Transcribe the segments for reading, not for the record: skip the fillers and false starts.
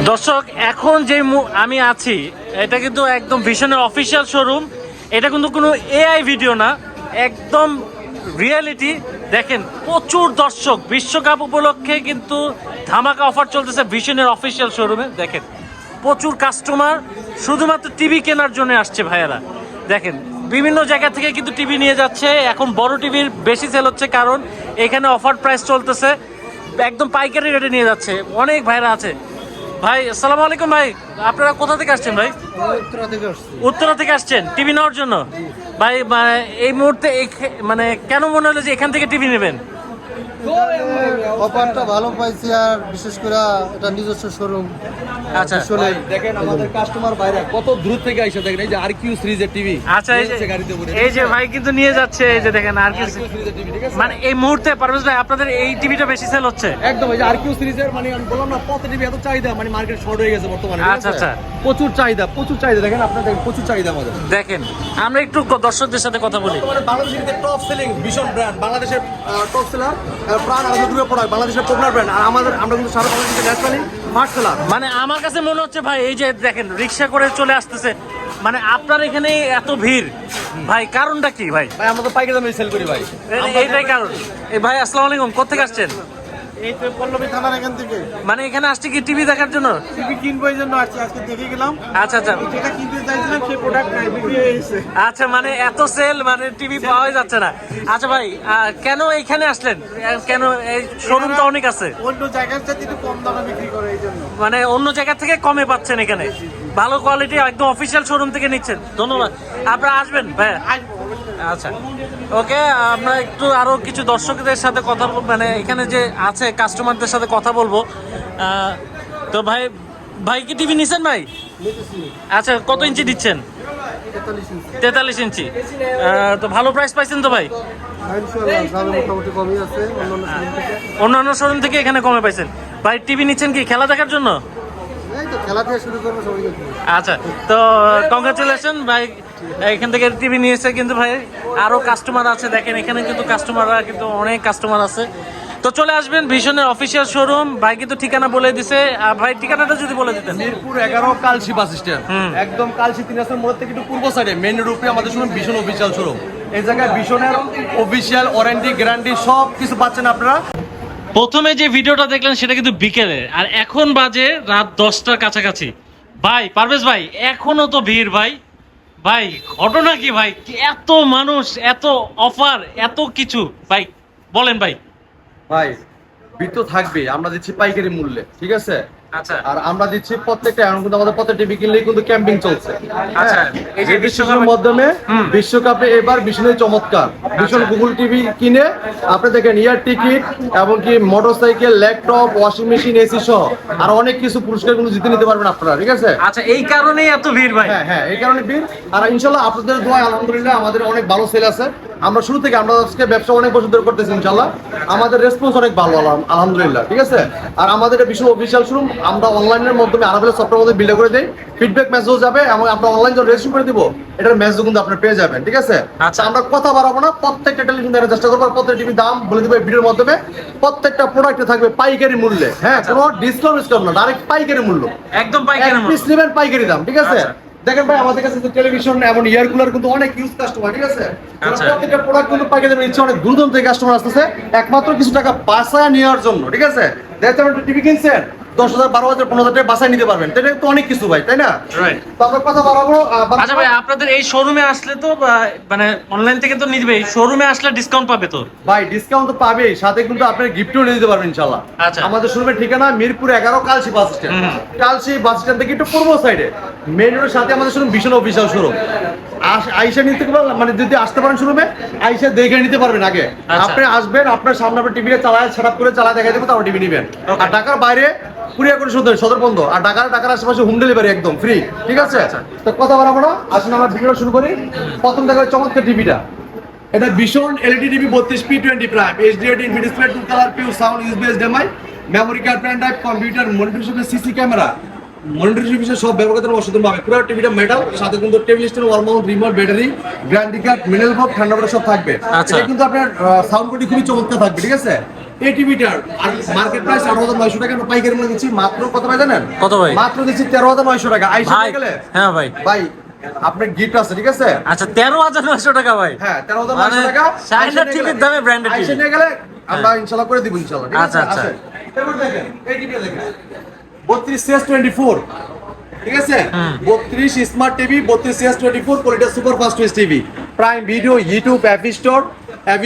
দর্শক এখন যে আমি আছি এটা কিন্তু একদম ভিশনের অফিসিয়াল শোরুম। এটা কিন্তু কোনো এআই ভিডিও না, একদম রিয়েলিটি। দেখেন প্রচুর দর্শক, বিশ্বকাপ উপলক্ষে কিন্তু ধামাকা অফার চলতেছে ভিশনের অফিসিয়াল শোরুমে। দেখেন প্রচুর কাস্টমার শুধুমাত্র টিভি কেনার জন্য আসছে ভাইয়ারা। দেখেন বিভিন্ন জায়গা থেকে কিন্তু টিভি নিয়ে যাচ্ছে। এখন বড় টিভির বেশি সেল হচ্ছে কারণ এখানে অফার প্রাইস চলতেছে, একদম পাইকারি রেটে নিয়ে যাচ্ছে। অনেক ভাইরা আছে। ভাই আসসালামু আলাইকুম। ভাই আপনারা কোথা থেকে আসছেন? ভাই উত্তরা থেকে আসছেন টিভি নেওয়ার জন্য। ভাই এই মুহূর্তে মানে কেন মনে হলো যে এখান থেকে টিভি নেবেন? অফারটা ভালো পাইছি, আর বিশেষ করে এটা নিজস্ব শোরুম। আচ্ছা দেখেন আমাদের কাস্টমার বাইরে কত দূর থেকে আইসা, দেখেন এই যে আরকিউ সিরিজের টিভি। আচ্ছা এই যে ভাই কিন্তু নিয়ে যাচ্ছে, এই যে দেখেন আরকিউ সিরিজের টিভি, ঠিক আছে? মানে এই মুহূর্তে পারভেজ ভাই আপনাদের এই টিভিটা বেশি সেল হচ্ছে? একদম এই যে আরকিউ সিরিজের, মানে আমি বললাম না কত টিভি এত চাহিদা, মানে মার্কেট শর্ট হয়ে গেছে বর্তমানে। আচ্ছা আচ্ছা, প্রচুর চাহিদা দেখেন আপনারা, দেখেন প্রচুর চাহিদা আমাদের। দেখেন আমরা একটু দর্শকদের সাথে কথা বলি। বর্তমানে বাংলাদেশের যে টপ সেলিং ভীষণ ব্র্যান্ড, বাংলাদেশের টপ সেলার প্রাণ আমাদের গ্রুপে পড়ায়, বাংলাদেশের পপুলার ব্র্যান্ড। আর আমরা কিন্তু সারা বাংলাদেশের ন্যাশনালি ফার্স্ট সেলার। মানে আমার কাছে মনে হচ্ছে ভাই এই যে দেখেন রিক্সা করে চলে আসতেছে, মানে আপনার এখানে এত ভিড় ভাই, কারণটা কি ভাই? ভাই আমরা তো পাইকারি দামে সেল করি ভাই, এইটাই কারণ। এই ভাই আসসালামু আলাইকুম, কোথেকে আসছেন? এই তো পল্লবী থানার এখান থেকে মানে এখানে আসছে কি টিভি দেখার জন্য? টিভি কিনবো এই জন্য আসছি, আজকে দেখে গেলাম। আচ্ছা আচ্ছা যেটা কিনতে চাইছিলাম সেই প্রোডাক্ট নাই, বিক্রি হয়ে গেছে। আচ্ছা, মানে এত সেল, মানে টিভি পাওয়াই যাচ্ছে না। আচ্ছা ভাই কেন এইখানে আসলেন? কেন এই শোরুম তো অনেক আছে, অন্য জায়গার চাইতে একটু কম দামে বিক্রি করে এই জন্য। মানে অন্য জায়গা থেকে কমে পাচ্ছেন এখানে, ভালো কোয়ালিটি, একদম অফিসিয়াল শোরুম থেকে নিচ্ছেন। ধন্যবাদ, আপনারা আসবেন ভাই। আচ্ছা ওকে, আমরা একটু আরো কিছু দর্শকদের সাথে কথা বলবো, মানে এখানে যে আছে কাস্টমারদের সাথে কথা বলবো। তো ভাই কি টিভি নিছেন ভাই? আচ্ছা কত ইঞ্চি দিচ্ছেন? 43 ইঞ্চি। তো ভালো প্রাইস পাইছেন তো ভাই? মোটামুটি কমই আছে অন্যান্য শোরুম থেকে এখানে কমে পাইছেন। ভাই টিভি নিচ্ছেন কি খেলা দেখার জন্য? এই তো খেলা থেকে শুরু করবো সবাই। আচ্ছা, তো কংগ্রাচুলেশন ভাই, এখান থেকে টিভি নিয়েছে। কিন্তু ভাই আরো কাস্টমার আছে, দেখেন এখানে কিন্তু কাস্টমাররা কিন্তু অনেক কাস্টমার আছে। তো চলে আসবেন ভীষণের অফিসিয়াল শোরুম। ভাই কিন্তু ঠিকানা বলে দিছে, ভাই ঠিকানাটা যদি বলে দিতেন। মিরপুর 11 কালসি বাস স্ট্যান্ড, একদম কালসি 3 রাস্তার মোড় থেকে একটু পূর্ব সাইডে মেইন রোডে আমাদের শোরুম ভীষণ অফিসিয়াল শোরুম। এই জায়গায় ভীষণের অফিসিয়াল ওয়ারেন্টি গ্যারান্টি সব কিছু পাচ্ছেন আপনারা। প্রথমে যে ভিডিওটা দেখলেন সেটা কিন্তু বিকেলে, আর এখন বাজে রাত 10টার কাছাকাছি। ভাই পারভেজ ভাই এখনো তো ভিড় ভাই। ভাই ঘটনা কি ভাই, এত মানুষ, এত অফার, এত কিছু ভাই, বলেন ভাই। ভাই ভিড় তো থাকবে, আমরা দিচ্ছি পাইকারি মূল্যে, ঠিক আছে? আচ্ছা, আর আমরা দিচ্ছি প্রত্যেকটা, এখন কিন্তু আমাদের প্রত্যেকটা টিভি কিনলেই কিন্তু ক্যাম্পিং চলছে। আচ্ছা, এই যে বিশ্বকাপের মাধ্যমে বিশ্বকাপে এবার ভীষণই চমৎকার। ভীষণ গুগল টিভি কিনে আপনি দেখেন ইয়ার টিকিট, এমনকি motorcycle, laptop, washing machine, AC সহ আর অনেক কিছু পুরস্কার কিন্তু জিতে নিতে পারবেন আপনারা, ঠিক আছে? আচ্ছা, এই কারণেই এত ভিড় ভাই। হ্যাঁ এই কারণে ভিড়। আর ইনশাল্লাহ আপনাদের দোয়ায় আলহামদুলিল্লাহ আমাদের অনেক ভালো সেল আছে। আমরা শুরু থেকে, আমরা আজকে ব্যবসা অনেক বছর ধরে করতেছি, ইনশাল্লাহ আমাদের রেসপন্স অনেক ভালো আলহামদুলিল্লাহ, ঠিক আছে? আর আমাদের এটা ভীষণ অফিসিয়াল শোরুম, আমরা অনলাইনের মাধ্যমে আরাবেলা সফটওয়্যার মধ্যে বিল্ড করে দেই, ফিডব্যাক মেসেজ যাবে এবং আমরা অনলাইন যখন রেজিস্ট্রেশন করে দিব এটার মেসেজ কিন্তু আপনি পেয়ে যাবেন, ঠিক আছে? আচ্ছা, আমরা কথা বাড়াবো না, প্রত্যেকটা টেলিভিশন দেখার চেষ্টা করবো, প্রত্যেকটা টিভি দাম বলে দিব ভিডিওর মাধ্যমে। প্রত্যেকটা প্রোডাক্টে থাকবে পাইকারি মূল্যে, হ্যাঁ কোনো ডিসকাউন্ট না, ডাইরেক্ট পাইকারি মূল্য, একদম পাইকারি মূল্য, পিস নেবেন পাইকারি দাম, ঠিক আছে? দেখেন ভাই আমাদের কাছে টেলিভিশন এবং ইয়ার কুলার কিন্তু অনেক ইউজ কাস্টমার, ঠিক আছে? প্রত্যেকটা প্রোডাক্ট কিন্তু পাইকারি দামে ইচ্ছে, অনেক দূরদূর থেকে কাস্টমার আসতেছে একমাত্র কিছু টাকা বাঁচায় নেওয়ার জন্য, ঠিক আছে? দেখতে আপনি টিভি কিনছেন 10,000, 12,000, 15,000 টাকা বাঁচায় নিতে পারবেন, এটা তো অনেক কিছু ভাই, তাই না? তো আমরা কথা বাড়াবো। আচ্ছা ভাই, আপনাদের এই শোরুমে আসলে তো মানে অনলাইন থেকে তো নিবে, শোরুমে আসলে ডিসকাউন্ট পাবে তো? ভাই ডিসকাউন্ট তো পাবেই, সাথে কিন্তু আপনি গিফটও নিয়ে দিতে পারবেন ইনশাআল্লাহ। আচ্ছা, আমাদের শোরুমের ঠিকানা Mirpur 11 Kalshi bus stand. Kalshi bus stand থেকে একটু পূর্ব সাইডে মেইন রোডের সাথে আমাদের শোরুম ভীষণ অফিসিয়াল শোরুম। আইসা নিতে পারবেন, মানে যদি আসতে পারেন শোরুমে আইসা দেখে নিতে পারবেন আগে। আপনি আসবেন, আপনার সামনে আপনার টিভিটা চালায় সেটআপ করে চালায় দেখা দেবো, তারপর টিভি নেবেন। আর ঢাকার বাইরে কুরিয়ার করে সদর বন্ধ, আর ঢাকার আশেপাশে হোম ডেলিভারি একদম ফ্রি, ঠিক আছে? তো কথা বলা বড়, আসুন আমরা ভিডিও শুরু করি। প্রথম দেখা চমৎকার টিভিটা, এটা ভীষণ এলইডি টিভি 32p20 প্রাইম এইচডিআরটি infinity display, 2 colour, pure sound, USB HDMI, memory card, pen drive, computer, monitor হিসেবে সিসি ক্যামেরা, মনিটর হিসেবে সব ব্যবহার করতে অসাধারণ ভাবে। পুরো টিভিটা মেটাল, সাথে কিন্তু টেবিল স্ট্যান্ড, ওয়াল mount, remote, battery, guarantee card, mineral board, ঠান্ডা বোর্ড সব থাকবে। এটা কিন্তু আপনার সাউন্ড কোয়ালিটি খুবই চমৎকার থাকবে, ঠিক আছে? এই টিভিটার আর মার্কেট প্রাইস 18,900 টাকা, আমরা পাইকারি মূল্য দিচ্ছি মাত্র কত ভাই জানেন? কত ভাই? মাত্র দিচ্ছি 13,900 টাকা। আইসা ভাই গেলে হ্যাঁ ভাই ভাই আপনার গিফট আছে, ঠিক আছে? আচ্ছা 13,900 টাকা ভাই। হ্যাঁ 13,900 টাকা। চাইনা টিভির দামে ব্র্যান্ডেড আইসা টিভি। নিয়ে গেলে আমরা ইনশাআল্লাহ করে দিব ইনশাআল্লাহ, ঠিক আছে? আচ্ছা, আচ্ছা। আসেন। এবার দেখেন এই টিভিটা দেখেন 32/24, ঠিক আছে? 32 smart TV 32/24, quality super fast TV, prime video, YouTube, app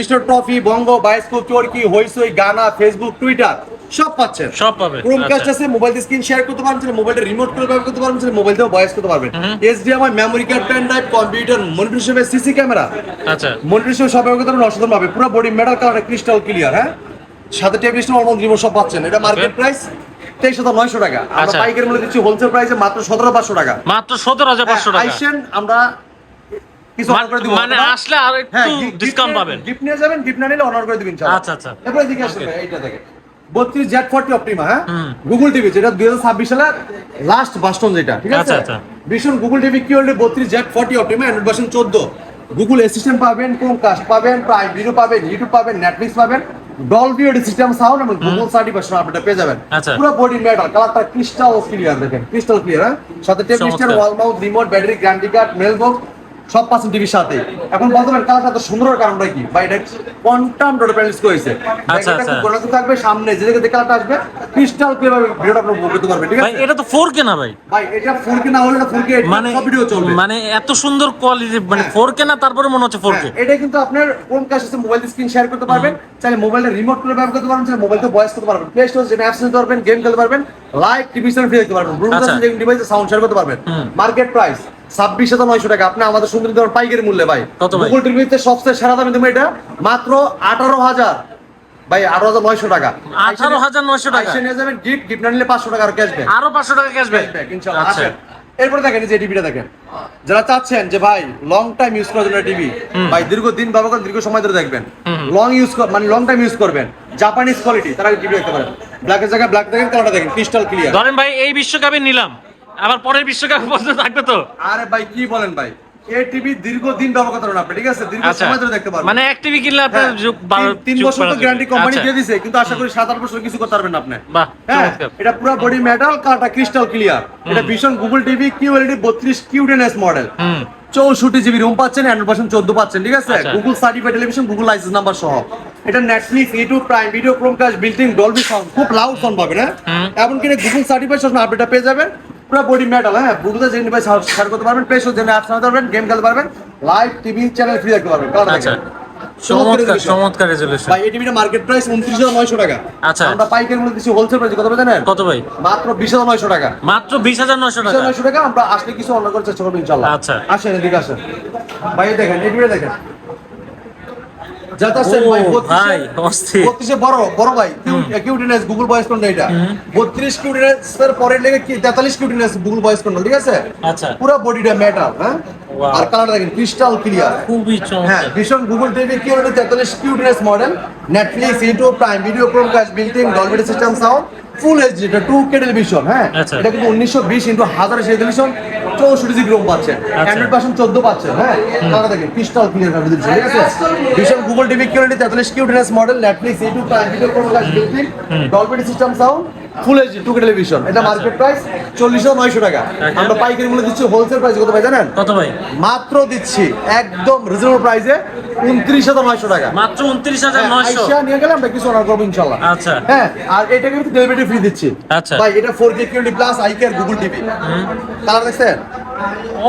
store, ট্রফি, Bongo, Bioscope, Chorki, Hoichoi, Gaana, Facebook, Twitter সব পাচ্ছেন, সব পাবে। ক্রোমকাস্ট আচ্ছা। আছে, মোবাইল দিয়ে স্ক্রিন শেয়ার করতে পারবেন, মোবাইলটা রিমোট করে ব্যবহার করতে পারবেন, মোবাইল দিয়ে ভয়েস করতে পারবেন, HDMI, memory card, pen drive, computer, monitor হিসেবে সিসি ক্যামেরা, আচ্ছা মনিটর হিসেবে সব ব্যবহার করতে পারবেন অসাধারণ ভাবে, পুরো body metal colour, crystal clear, হ্যাঁ, সাথে টেবিল স্ট্যান্ড, অলমোস্ট রিমোট সব পাচ্ছেন। এটা মার্কেট প্রাইস 23,900 টাকা, আমরা আচ্ছা। পাইকারি মূল্য দিচ্ছি হোলসেল প্রাইসে মাত্র 17,500 টাকা। মাত্র 17,500 টাকা। আইসেন, আমরা কিছু অনার করে দিব, মানে আসলে আর হ্যাঁ, একটু ডিসকাউন্ট পাবেন। গিফট নিয়ে যাবেন, গিফট না নিলে অনার করে দিবেন ইনশাআল্লাহ। আচ্ছা, আচ্ছা। এরপর এদিকে আসেন ভাই, এইটা দেখেন 32Z40 অপটিমা, হ্যাঁ, গুগল টিভি, যেটা 2026 সালের লাস্ট ভার্সন যেটা, ঠিক আছে? আচ্ছা, আচ্ছা। ভীষণ গুগল টিভি কি হলে 32Z40 Optima, Android version 14, Google assistant পাবেন, ক্রোমকাস্ট পাবেন, প্রাইম ভিডিও পাবেন, ইউটিউব পাবেন, নেটফ্লিক্স পাবেন, ডলবি অডিও সিস্টেম সাউন্ড এবং গুগল সার্টিফিকেশন আপডেট পেয়ে যাবেন। আচ্ছা। পুরো বডি মেটাল, কালারটা ক্রিস্টাল ক্লিয়ার, দেখেন ক্রিস্টাল ক্লিয়ার, হ্যাঁ, সাথে টেবিল স্ট্যান্ড, চমৎকার। Wall mount, remote, battery, guarantee card, mail box সব পাচ্ছেন টিভির সাথে। এখন বলতে পারেন কালারটা তো সুন্দর, কারণটা কি ভাই? এটা কোয়ান্টাম ডট প্যানেলস করেছে, আচ্ছা, এটা আচ্ছা। খুব গোলাকার থাকবে, সামনে যেদিকে যে কালারটা আসবে ক্রিস্টাল ক্লিয়ার ভিডিওটা আপনি উপভোগ করতে পারবেন, ঠিক ভাই আছে? এটা তো 4K না ভাই? ভাই এটা 4K না হলে না 4K মানে সব ভিডিও চলবে। মানে এত সুন্দর কোয়ালিটি, মানে 4K না তারপরে মনে হচ্ছে 4K। হ্যাঁ, এটা কিন্তু আপনার কোন কাজ আছে, মোবাইল স্ক্রিন শেয়ার করতে পারবেন, চাইলে মোবাইলটা রিমোট করে ব্যবহার করতে পারবেন, চাইলে মোবাইলতে ভয়েস করতে পারবেন, প্লে স্টোর যে অ্যাপস নিতে পারবেন, গেম খেলতে পারবেন, লাইভ টিভি চ্যানেল ফ্রি দেখতে পারবেন, ব্লুটুথ আচ্ছা। আছে যে ডিভাইসে সাউন্ড শেয়ার করতে পারবেন। মার্কেট প্রাইস 26,900 টাকা, আপনি আমাদের সুন্দর দেওয়ার পাইকারি মূল্যে ভাই। কত ভাই? গুগল টিভিতে সবচেয়ে সেরা দামে দেবো এটা মাত্র 18,000 ভাই, 18,900 টাকা। 18,900 টাকা। আইসে নিয়ে যাবেন, গিফট না নিলে 500 টাকা আর ক্যাশব্যাক। আরো 500 টাকা ক্যাশব্যাক। ইনশাআল্লাহ। আচ্ছা আসেন। এরপরে দেখেন এই যে টিভিটা দেখেন, যারা চাচ্ছেন যে ভাই লং টাইম ইউজ করার জন্য টিভি, ভাই দীর্ঘদিন ব্যবহার করেন, দীর্ঘ সময় ধরে দেখবেন, লং ইউজ মানে লং টাইম ইউজ করবেন, জাপানিজ কোয়ালিটি, তারা টিভি দেখতে পারেন। ব্ল্যাকের জায়গায় ব্ল্যাক দেখেন, কালারটা দেখেন ক্রিস্টাল ক্লিয়ার। ধরেন ভাই এই বিশ্বকাপে নিলাম, আবার পরের বিশ্বকাপে পর্যন্ত থাকবে তো? আরে ভাই কি বলেন ভাই, এই টিভি দীর্ঘদিন ব্যবহার করতে পারেন আপনি, ঠিক আছে? দীর্ঘ আচ্ছা। সময় ধরে দেখতে পারবেন। মানে এক টিভি কিনলে আপনার হ্যাঁ, যুগ 3 বছর তো গ্যারান্টি কোম্পানি আচ্ছা। দিয়ে দিছে, কিন্তু আশা করি 7-8 বছর কিছু করতে পারবেন না আপনি। বাহ, হ্যাঁ, চমৎকার। এটা পুরো বডি মেটাল, কালারটা ক্রিস্টাল ক্লিয়ার। এটা ভীষণ Google TV QLED 32 QDNS model, 64 GB ROM পাচ্ছেন, অ্যান্ড্রয়েড ভার্সন 14 পাচ্ছেন, ঠিক আছে? আচ্ছা। Google certified television, Google licence number সহ। এটা Netflix, YouTube, prime video, Chromecast, built in Dolby sound, খুব লাউড সাউন্ড পাবেন, হ্যাঁ, এমনকি এটা গুগল সার্টিফাইড সব আপডেটটা পেয়ে যাবেন। পুরো বডি মেটাল, হ্যাঁ, ব্লুটুথে যে ডিভাইস শেয়ার করতে পারবেন, প্লে স্টোর যে অ্যাপস চালাতে পারবেন, গেম খেলতে পারবেন, লাইভ টিভি চ্যানেল ফ্রি দেখতে পারবেন। কালারটা আচ্ছা, দেখেন। চমৎকার চমৎকার রেজুলেশন। ভাই এই টিভিটা মার্কেট প্রাইস 29,900 টাকা। আচ্ছা। আমরা পাইকারি মূল্য দিচ্ছি হোলসেল প্রাইস কত জানেন? কত ভাই? মাত্র 20,900 টাকা। মাত্র 20,900 টাকা। 20,900 টাকা, আমরা আসলে কিছু অন্য করার চেষ্টা করবো ইনশাআল্লাহ। আচ্ছা। আসেন এদিকে আসেন ভাই, এই দেখেন এই টিভিটা দেখেন, যাতে আসেন ও ভাই ভাই অস্থির। 32 এ বড় ভাই কিউটিনেস গুগল ভয়েস কন্ট্রোল, এটা 32 কিউটিনেস এর পরে লেগে 43 কিউটিনেস গুগল ভয়েস কন্ট্রোল, ঠিক আছে? আচ্ছা। পুরো বডিটা মেটাল, হ্যাঁ, Wow. আর কালার দেখেন ক্রিস্টাল ক্লিয়ার। খুবই হ্যাঁ, চমৎকার। ভীষণ গুগল টিভি কি হলো 43 কিউটিনেস model, Netflix, YouTube, prime video, Chromecast, built in Dolby system sound, full HD, এটা 2K টেলিভিশন, হ্যাঁ, আচ্ছা। এটা কিন্তু 1920x1000 টেলিভিশন, 64 জিবি রোম পাচ্ছেন, অ্যান্ড্রয়েড ভার্সন 14 পাচ্ছেন, হ্যাঁ, তাহলে দেখেন ক্রিস্টাল ক্লিয়ার ভাবে দিচ্ছে, ঠিক আছে? ভীষণ গুগল টিভি কি হলো 43 কিউটিনেস model, Netflix, YouTube, prime video, Chromecast, built in Dolby system sound, full HD 2K television. এটা মার্কেট প্রাইস 40,900 টাকা, আমরা পাইকারি মূল্য দিচ্ছি হোলসেল প্রাইস কত ভাই জানেন? কত ভাই? মাত্র দিচ্ছি একদম রিজনেবল প্রাইসে 29,900 টাকা। মাত্র 29,900। আইসা নিয়ে গেলে আমরা কিছু অনার করবো ইনশাআল্লাহ। আচ্ছা। হ্যাঁ, আর এটা কিন্তু ডেলিভারি ফ্রি দিচ্ছি। আচ্ছা। ভাই এটা 4K QLED plus eye care Google TV, colour দেখছেন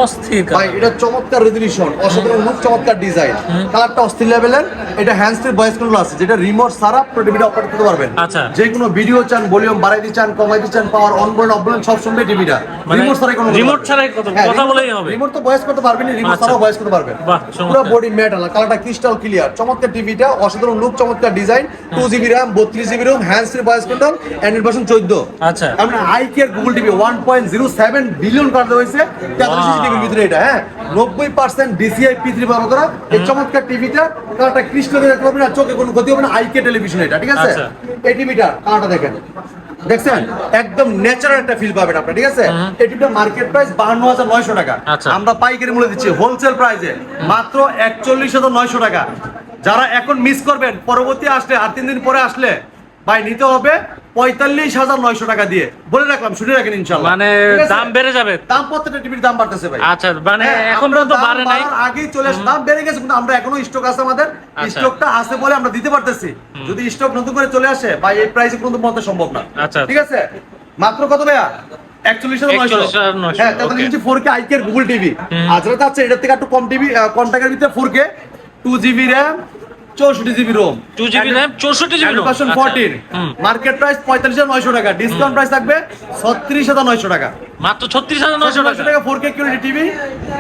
অস্থির ভাই? এটা চমৎকার রেজলিউশন, অসাধারণ লুক, চমৎকার ডিজাইন, কালারটা অস্থির লেভেলের। এটা হ্যান্ডস ফ্রি ভয়েস কন্ট্রোল আছে, যেটা রিমোট ছাড়া পুরো টিভিটা অপারেট করতে পারবেন। আচ্ছা। যে কোনো ভিডিও চান, ভলিউম বাড়াই দিতে চান, কমাই দিতে চান, পাওয়ার অন বলেন অফ বলেন সব শুনবে টিভিটা মানে রিমোট ছাড়াই কোনো remote ছাড়াই কথা বলেই হবে। রিমোট তো ভয়েস করতে পারবেন, রিমোট আচ্ছা। ছাড়াও ভয়েস করতে পারবেন। বাহ, পুরো চমৎকার। বডি মেটাল, কালারটা ক্রিস্টাল ক্লিয়ার, চমৎকার টিভিটা, অসাধারণ লুক, চমৎকার design, 2GB RAM, 32GB ROM, hands free voice control, Android version 14। আচ্ছা। আমরা ICARE Google TV 1.07 billion card হয়েছে 43 টিভির ভিতরে, এটা হ্যাঁ 90% DCI P3 ব্যবহার করা। এই চমৎকার টিভিটা কালারটা ক্রিস্টাল দেখতে পাবেন, আর চোখে কোনো ক্ষতি হবে না। আইকে টেলিভিশন এটা, ঠিক আছে? আচ্ছা। এই টিভিটা কালারটা দেখেন, দেখছেন একদম ন্যাচারাল একটা ফিল পাবেন আপনি, ঠিক আছে? এই টিভিটা মার্কেট প্রাইস 52,900 টাকা, আচ্ছা। আমরা পাইকারি মূল্য দিচ্ছি হোলসেল প্রাইসে মাত্র 41,900 টাকা। যারা এখন মিস করবেন, পরবর্তী আসলে আর 3 দিন পরে আসলে ভাই নিতে হবে 45,900 টাকা দিয়ে, বলে রাখলাম, শুনে রাখেন ইনশাআল্লাহ। মানে ঠিক আছে? দাম বেড়ে যাবে। দাম প্রত্যেকটা টিভির দাম বাড়তেছে ভাই। আচ্ছা, মানে হ্যাঁ, এখন আমরা পর্যন্ত দাম বাড়ে নাই। বাড়ার আগেই চলে আসে, দাম বেড়ে গেছে কিন্তু আমরা এখনো স্টক আছে, আমাদের আচ্ছা। স্টকটা আছে বলে আমরা দিতে পারতেছি। যদি স্টক নতুন করে চলে আসে ভাই এই প্রাইসে কিন্তু পৌঁছানো সম্ভব না। আচ্ছা। ঠিক আছে, মাত্র কত ভাইয়া? 41,900। 41,900, হ্যাঁ, 43 ইঞ্চি 4K আইকের গুগল টিভি। আর যেটা আছে এটার থেকে একটু কম টিভি, কম টাকার ভিতরে 4K, 2GB RAM, 64GB ROM, 2GB RAM, 64GB ROM। Version 14। Market price 45,900 টাকা, ডিসকাউন্ট প্রাইস থাকবে 36,900 টাকা। মাত্র 36,900 টাকা। টাকা 4K QLED TV,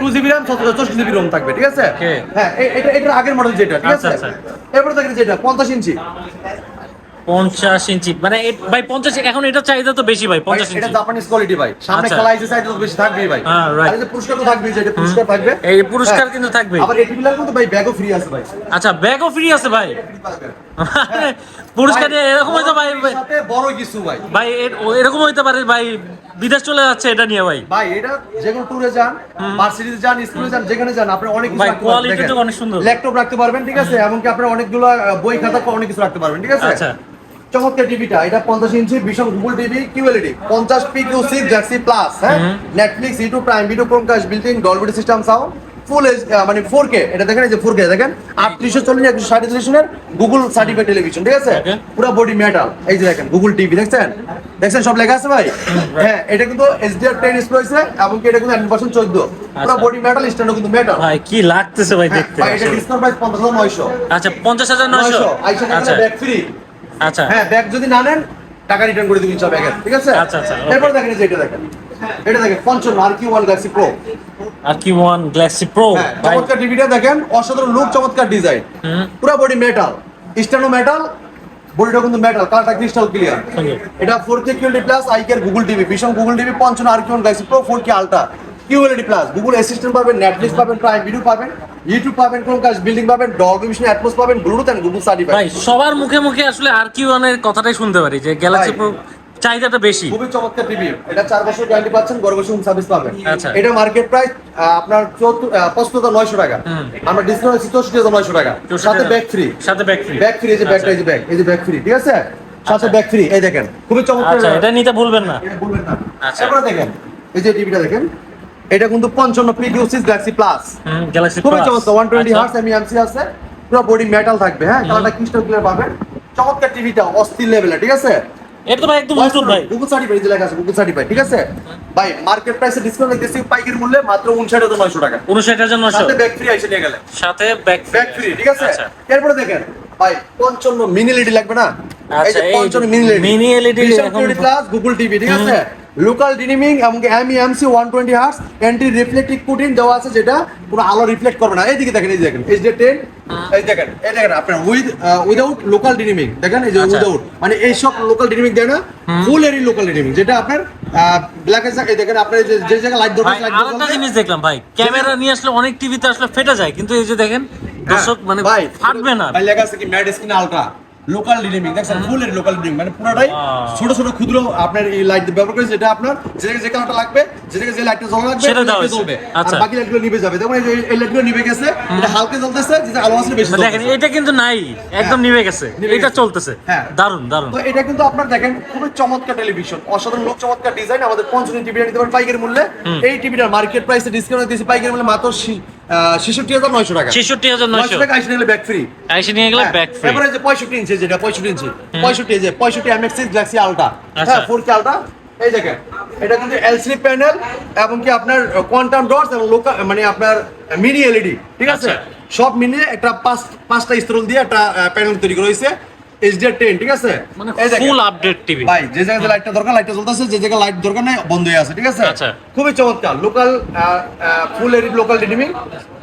2GB RAM, 64GB ROM থাকবে। ঠিক আছে? Okay. হ্যাঁ, এটার আগের মডেল যেটা, ঠিক আছে? আচ্ছা, এরপর দেখেন যেটা 50 ইঞ্চি। 50 ইঞ্চি মানে ভাই 50, এখন এটা চাহিদা তো বেশি ভাই, 50 এটা ইঞ্চি। জাপানিজ কোয়ালিটি ভাই, সামনে আচ্ছা। খেলা আছে চাইতে তো বেশি থাকবেই ভাই। হ্যাঁ, right. আর এই যে পুরস্কার তো থাকবেই, যেটা পুরস্কার থাকবে, এই পুরস্কার হ্যাঁ। কিন্তু থাকবেই। আবার এই টিভিটার মধ্যে ভাই ব্যাগও ফ্রি আছে ভাই। আচ্ছা, ব্যাগও ফ্রি আছে ভাই। পুরস্কার ভাই, এরকম হইতো ভাই। বড় টিভির সাথে বড় কিছু ভাই। ভাই এরকম হইতে পারে ভাই, বিদেশ চলে যাচ্ছে এটা নিয়ে ভাই। ভাই এটা যে কোনো ট্যুরে যান, ভার্সিটিতে যান, স্কুলে যান, যেখানে যান আপনি অনেক কিছু ভাই, রাখতে পারবেন। quality তো দেখেন, অনেক সুন্দর। ল্যাপটপ রাখতে পারবেন, ঠিক আছে? এমনকি আপনার অনেকগুলো বই খাতা অনেক কিছু রাখতে পারবেন, ঠিক আছে? আচ্ছা। চমৎকার টিভিটা, এটা 50 ইঞ্চি ভীষণ গুগল টিভি কিউএলইডি, 50 PQ6 জার্সি প্লাস, হ্যাঁ, Netflix, YouTube prime video, Chromecast, built in Dolby system sound, full মানে 4K। এটা দেখেন, এই যে 4K দেখেন, 3840 160 রেজোলিউশনের গুগল সার্টিফাইড টেলিভিশন, ঠিক আছে? Okay. পুরো বডি মেটাল, এই যে দেখেন গুগল টিভি, দেখছেন দেখছেন সব লেখা আছে ভাই। হ্যাঁ, এটা কিন্তু HDR10 ডিসপ্লে আছে, এবং এটা কিন্তু 100% 14, পুরো বডি মেটাল, স্ট্যান্ডও কিন্তু মেটাল। ভাই কি লাগতেছে ভাই দেখতে। ভাই এটা ডিসকাউন্ট প্রাইস 50,900। আচ্ছা, 50,900। আইসা আচ্ছা ব্যাগ ফ্রি। আচ্ছা। হ্যাঁ, ব্যাগ যদি না নেন টাকা রিটার্ন করে দিবেন ইনশাআল্লাহ ব্যাগের, ঠিক আছে? আচ্ছা, আচ্ছা, okay. এরপর দেখেন এই যে এটা দেখেন, এটা দেখেন 55 RQ1 Galaxy Pro। আর কি ওয়ান গ্যালাক্সি প্রো হ্যাঁ, ভাই। চমৎকার টিভিটা দেখেন, অসাধারণ লুক, চমৎকার ডিজাইন, পুরো বডি মেটাল, স্ট্যান্ডও মেটাল, বডিটা কিন্তু মেটাল, কালারটা ক্রিস্টাল ক্লিয়ার। সুন্দর। এটা 4K QLED plus eye care Google TV, ভীষণ Google TV 55 RQ1 Galaxy Pro 4K ultra QLED plus, Google assistant পাবেন, নেটফ্লিক্স পাবেন, প্রাইম ভিডিও পাবেন, ইউটিউব পাবেন, ক্রোমকাস্ট, বিল্ডিং পাবেন, ডলবি ভিশন অ্যাটমস পাবেন, ব্লুটুথ এন্ড গুগল ভাই সার্টিফাইড। সবার মুখে মুখে আসলে আর কি ওয়ানের কথাটাই শুনতে পারি যে গ্যালাক্সি ভাই। প্রো চাহিদাটা বেশি। খুবই চমৎকার টিভি, এটা 4 বছর গ্যারান্টি পাচ্ছেন, ঘরে বসে হোম সার্ভিস পাবেন। আচ্ছা। এটা মার্কেট প্রাইস আপনার 75,900 টাকা, আমরা ডিসকাউন্ট আছে 64,900 টাকা, সাথে ব্যাগ ফ্রি। সাথে ব্যাক ফ্রি। ব্যাগ ফ্রি, এই যে ব্যাগটা, এই যে ব্যাগ, এই যে ব্যাগ ফ্রি, ঠিক আছে? সাথে ব্যাগ ফ্রি, এই দেখেন খুবই চমৎকার। আচ্ছা, এটা নিতে ভুলবেন না। এটা বলবেন না। আচ্ছা। এরপরে দেখেন এই যে টিভিটা দেখেন, এটা কিন্তু 55 PQ6 Galaxy Plus, গ্যালাক্সি খুবই চমৎকার, 120 হার্টজ এমএমসি আছে, পুরো বডি মেটাল থাকবে, হ্যাঁ, কালারটা ক্রিস্টাল ক্লিয়ার পাবেন। চমৎকার টিভিটা, অস্থির লেভেলে, ঠিক আছে? এটা তো ভাই একদম নতুন ভাই। গুগল সার্টিফাইড যে লেখা আছে, গুগল সার্টিফাইড, ঠিক আছে? ভাই মার্কেট প্রাইসে ডিসকাউন্ট দিতেছি পাইকারি মূল্যে মাত্র 59,900 টাকা, 59,900 সাথে ব্যাগ ফ্রি এসে নিয়ে গেলে, সাথে ব্যাক ব্যাগ ফ্রি, ঠিক আছে? আচ্ছা। এরপরে দেখেন ভাই 55 মিনি এলইডি লাগবে না? এই আচ্ছা, যে এই 55 মিনি এলইডি, mini LED এখন প্লাস গুগল টিভি, ঠিক আছে? লোকাল ডিনিমিং এবং MEMC 120 hertz anti reflective coating দেওয়া আছে, যেটা পুরো আলো রিফ্লেক্ট করবে না। এইদিকে দেখেন, এই যে দেখেন HDR10, এই দেখেন, এই দেখেন আপনার উইদাউট লোকাল ডিনিমিং, দেখেন এই যে আচ্ছা। উইদাউট, মানে এই সব লোকাল ডিনিমিং দেয় না, ফুল এরি লোকাল ডিনিমিং, যেটা আপনার ব্ল্যাক এর এই দেখেন আপনার যে জায়গায় লাইট দরকার ভাই লাইট আরেকটা জিনিস দেখলাম ভাই, ক্যামেরা নিয়ে আসলে অনেক টিভিতে আসলে ফেটে যায়, কিন্তু এই যে দেখেন দর্শক মানে ভাই ফাটবে না। ভাই লেখা আছে কি ম্যাড স্ক্রিন আলট্রা লোকাল ডিনিমিং, দেখছেন ফুল এর লোকাল ডিনিমিং, মানে পুরোটাই ছোট ছোট ক্ষুদ্র আপনার এই লাইট ব্যবহার করে, যেটা আপনার যে কালারটা লাগবে, যে লাইটটা জ্বলা লাগবে সেটা দেওয়া লাইটটা হয়েছে। জ্বলবে, আর আচ্ছা। বাকি লাইটগুলো নিভে যাবে। দেখুন এই লাইটগুলো নিভে গেছে, এটা হালকা জ্বলতেছে, যেটা আলো আসলে বেশি দেখেন জ্বলতেছে। এটা কিন্তু নাই, একদম নিভে গেছে, নিভে এটা গেছে। চলতেছে। হ্যাঁ। দারুন দারুন। তো এটা কিন্তু আপনার দেখেন খুবই চমৎকার টেলিভিশন, অসাধারণ লোক, চমৎকার ডিজাইন, আমাদের 55 টিভিটা নিতে পারেন পাইকারি মূল্যে। এই টিভিটার মার্কেট প্রাইসে ডিসকাউন্ট দিয়েছি পাইকারি মূল্যে মাত্র 66,900 টাকা, 66,900 টাকা আইসে নিলে ব্যাক ফ্রি। আইসে নিয়ে গেলে ব্যাক ফ্রি। এবারে যে 65 ইঞ্চি, যেটা 65 ইঞ্চি, 65 MX6 Galaxy Ultra, আচ্ছা। হ্যাঁ 4K আলট্রা, এই দেখেন এটা কিন্তু এলসিডি প্যানেল এবং কি আপনার কোয়ান্টাম ডটস এবং লোকাল মানে আপনার মিনি এলইডি, ঠিক আছে? আচ্ছা। সব মিলিয়ে একটা পাঁচটা স্তরল দিয়ে একটা প্যানেল তৈরি করা হয়েছে, HDR10, ঠিক আছে? মানে এই দেখেন ফুল আপডেট টিভি। ভাই, যে জায়গায় লাইটটা দরকার লাইটটা জ্বলতেছে, যে জায়গায় লাইট দরকার নাই বন্ধ হয়ে আছে, ঠিক আছে? আচ্ছা। খুবই চমৎকার লোকাল ফুল এরিড লোকাল ডিনিমিং,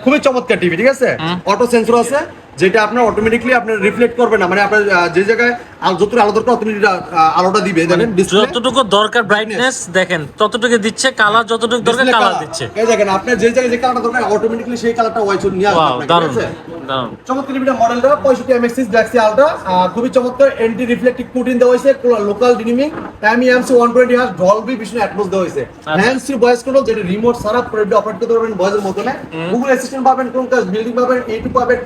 খুবই চমৎকার টিভি, ঠিক আছে? অটো সেন্সর আছে, যেটা আপনার অটোমেটিকলি আপনার রিফ্লেক্ট করবে না, মানে আপনার যে জায়গায় যতটুকু আলো দরকার অটোমেটিক আলোটা দিবে, দেখেন ডিসপ্লে যতটুকু দরকার ব্রাইটনেস দেখেন ততটুকু দিচ্ছে, কালার যতটুকু দরকার কালার দিচ্ছে। এই দেখেন আপনার যে জায়গায় যে কালারটা দরকার অটোমেটিকলি সেই কালারটা ওয়াইজ নিয়ে আসবে ওয়াও, আপনাকে, দারুন ঠিক আছে? দারুন। চমৎকার টিভিটা মডেলটা 65 MX6 Galaxy Ultra, খুবই চমৎকার অ্যান্টি রিফ্লেক্টিভ কোটিং দেওয়া হয়েছে, local dimming, MEMC 120 hertz Dolby Vision Atmos দেওয়া হয়েছে, হ্যান্ডস ফ্রি ভয়েস কন্ট্রোল, যেটা রিমোট ছাড়া পুরোটা অপারেট করতে পারবেন ভয়েসের মতনে, গুগল অ্যাসিস্ট্যান্ট পাবেন, ক্রোমকাস্ট, বিল্ডিং পাবেন, ইউটিউব পাবেন,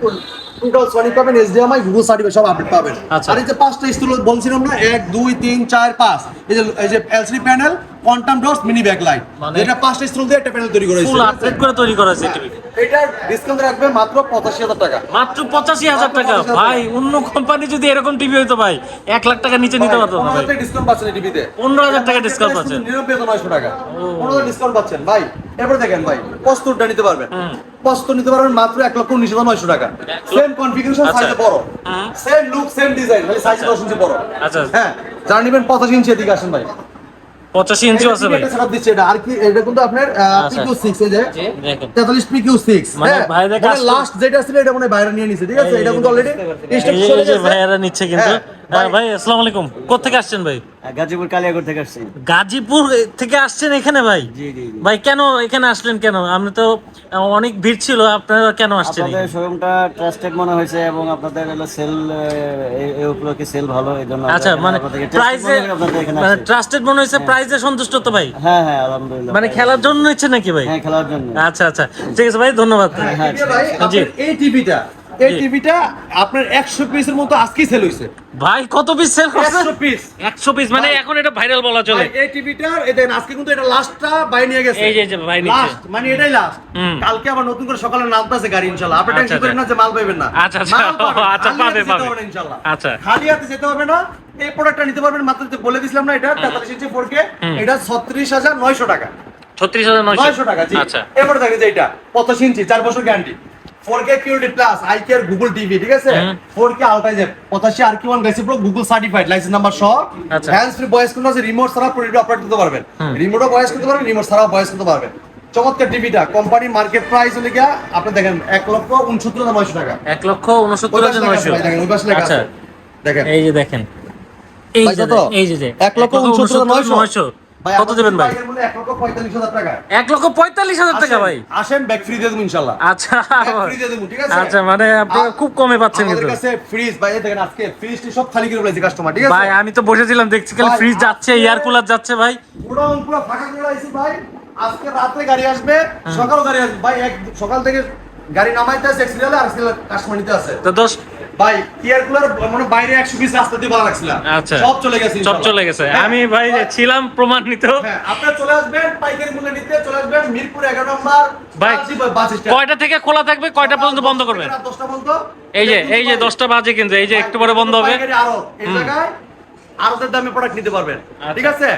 টোটাল সনিক পাবেন, এইচডিএমআই, গুগল সার্টিফিকেট সব আপডেট পাবেন। আচ্ছা। আর এই যে 5টা স্টুল বলছিলাম না, 1 2 3 4 5, এই যে LCD panel, quantum dots, mini backlight, মানে- এটা 5টা স্টুল দিয়ে একটা প্যানেল তৈরি করা হয়েছে। ফুল আপডেট করে তৈরি করা হয়েছে টিভি। এটা ডিসকাউন্ট রাখবে মাত্র 85,000 টাকা। মাত্র 85,000 টাকা। ভাই অন্য কোম্পানি যদি এরকম টিভি হইতো ভাই 1 লাখ টাকা নিচে নিতে পারতো না ভাই। 15,000 ডিসকাউন্ট পাচ্ছেন এই টিভিতে। 15,000 টাকা ডিসকাউন্ট পাচ্ছেন। 99,900 টাকা। 15,000 ডিসকাউন্ট পাচ্ছেন ভাই। এরপর দেখেন ভাই, পস্তরটা নিতে পারবেন। পস্তর নিতে পারবেন মাত্র 1,19,900 টাকা। সেম কনফিগারেশন, আচ্ছা। সাইজে বড়, সেম লুক, সেম ডিজাইন, খালি সাইজ 10 ইঞ্চি বড়। আচ্ছা। হ্যাঁ, যারা নেবেন 85 ইঞ্চি, এদিকে আসেন ভাই। 85 ইঞ্চিও আছে ভাই। এটা সেটআপ দিচ্ছে এটা। আর কি, এটা কিন্তু আপনার আচ্ছা। PQ6, এই যে দেখেন 43 PQ6। মানে ভাইদের কাজ তো- লাস্ট যেটা ছিল এটা মনে হয় বাইরে নিয়ে নিছে, ঠিক আছে? এটা কিন্তু অলরেডি স্টক এই চলে যে গেছে। ভাইয়ারা নিচ্ছে কিন্তু। হ্যাঁ, ভাই আসসালামু আলাইকুম, কোথা থেকে আসছেন ভাই? গাজীপুর কালিয়াগড় থেকে আসছি। গাজীপুর থেকে আসছেন এখানে ভাই? জি, জি, জি। ভাই কেন এখানে আসলেন কেন? আপনি তো অনেক ভিড় ছিল, আপনারা কেন আসছেন? আপনাদের শোরুমটা ট্রাস্টেড মনে হয়েছে এবং আপনাদের হলো সেল এই উপলক্ষে সেল ভালো, এই জন্য আচ্ছা, মানে প্রাইসে মানে ট্রাস্টেড মনে হয়েছে, প্রাইসে সন্তুষ্ট তো ভাই? হ্যাঁ হ্যাঁ আলহামদুলিল্লাহ। মানে খেলার জন্য ইচ্ছে নাকি ভাই? হ্যাঁ, খেলার জন্য। আচ্ছা আচ্ছা, ঠিক আছে ভাই, ধন্যবাদ। এই যে ভাই, জি। আপনার এই টিভিটা আপনার 100 পিসের মতো আজকেই সেল হইছে। ভাই কত পিস সেল করছেন? 100 পিস। 100 পিস, মানে এখন এটা ভাইরাল বলা চলে। ভাই, এই টিভিটার এই দেখেন, আজকে কিন্তু এটা লাস্টটা বাই নিয়ে গেছে। এই যে ভাই নিচ্ছে। লাস্ট মানে এটাই লাস্ট। কালকে আবার নতুন করে সকালে নামতেছে গাড়ি ইনশাআল্লাহ। আপনি আচ্ছা, টেনশন করেন না যে মাল পাবেন না। আচ্ছা, আচ্ছা। মাল পাবেন, আচ্ছা, খালি হাতে পাবে, যেতে পাবে। হবে না ইনশাআল্লাহ। আচ্ছা। খালি হাতে যেতে হবে না। এই প্রোডাক্টটা নিতে পারবেন মাত্র, বলে দিছিলাম না, এটা 43 ইঞ্চি 4K, এটা 36,900 টাকা। 36,900 টাকা, জি। আচ্ছা। এরপর দেখেন যে এটা 85 ইঞ্চি 4 বছর গ্যারান্টি, 4K কিউরিটি প্লাস, আইকেয়ার গুগল টিভি, ঠিক আছে? 4K আলট্রা জেড 85 RQ1 গাইসি pro, Google certified, licence number সহ, আচ্ছা। হ্যান্ডস ফ্রি ভয়েস কন্ট্রোল আছে, রিমোট ছাড়া পুরোটা অপারেট করতে পারবেন। রিমোটও ভয়েস করতে পারবেন, রিমোট ছাড়াও ভয়েস করতে পারবেন। চমৎকার টিভিটা, কোম্পানি মার্কেট প্রাইস হলে গিয়া আপনি দেখেন 1,69,900 টাকা। 1,69,900। দেখেন ওই পাশে লেখা আচ্ছা, আছে, দেখেন এই যে দেখেন, এই ভাই যে কত? এই যে 1,69,900 ভাই, কত দেবেন ভাই? 1,45,000 টাকা। 1,45,000 টাকা ভাই। আসেন, ব্যাক ফ্রি দিয়ে দেবো ইনশাআল্লাহ। আচ্ছা ফ্রি দিয়ে দেবো, ঠিক আছে? আচ্ছা, মানে আপনারা খুব কমে পাচ্ছেন আমাদের কিন্তু। কাছে ফ্রিজ ভাই, এই দেখেন আজকে ফ্রিজটি সব খালি করে ফেলেছে কাস্টমার, ঠিক আছে? ভাই আমি তো বসেছিলাম, দেখছি খালি ভাই, ফ্রিজ যাচ্ছে, আজকে- এয়ার কুলার যাচ্ছে ভাই। পুরো ফাঁকা করে রাখছি ভাই। আজকে রাতে গাড়ি আসবে, সকাল গাড়ি আসবে ভাই। সকাল থেকে গাড়ি নামাইতে আছে, এক সিরিয়ালে, আর সিরিয়ালে কাস্টমার নিতে আছে তো দোষ ভাই। এয়ার কুলার মানে বাইরে 100 পিস রাস্তা দিয়ে ভালো রাখছিলাম, আচ্ছা, সব চলে গেছে সব ইনশাআল্লাহ। চলে গেছে। হ্যাঁ, আমি ভাই ছিলাম প্রমাণ নিতে। হ্যাঁ, আপনারা চলে আসবেন পাইকারি মূল্যে নিতে, চলে আসবেন মিরপুর 11 নম্বর ভাই, বাস স্ট্যান্ড। কয়টা থেকে খোলা থাকবে, কয়টা পর্যন্ত বন্ধ করবেন? 10টা পর্যন্ত। এই যে 10টা বাজে কিন্তু, এই যে একটু পরে বন্ধ হবে। পাইকারি আরো এই জায়গায় আরোদের দামে প্রোডাক্ট নিতে পারবেন, ঠিক আছে?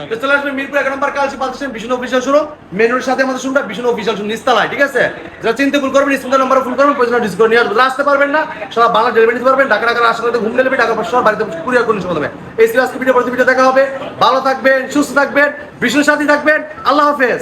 তো চলে আসবেন মিরপুর 11 নম্বর কালচি পাচ্ছেন বিষ্ণু অফিসিয়াল শোরুম, মেন রোডের সাথে আমাদের শোরুমটা বিষ্ণু অফিসিয়াল শোরুম নিস্তালায়, ঠিক আছে? যারা চিনতে ভুল করবেন, স্ক্রিনের নাম্বারে ফোন করবেন, পয়সা ডিসকাউন্ট নিয়ে আসবেন। আসতে পারবেন না, সারা বাংলা ডেলিভারি নিতে পারবেন। ঢাকা আসার ঘুম ডেলিভারি, টাকা পয়সা বাড়িতে কুরিয়ার করে নিতে পারবেন। এই সিরিয়াস ভিডিও দেখা হবে। ভালো থাকবেন, সুস্থ থাকবেন, বিষ্ণুর সাথে থাকবেন। আল্লাহ হাফেজ।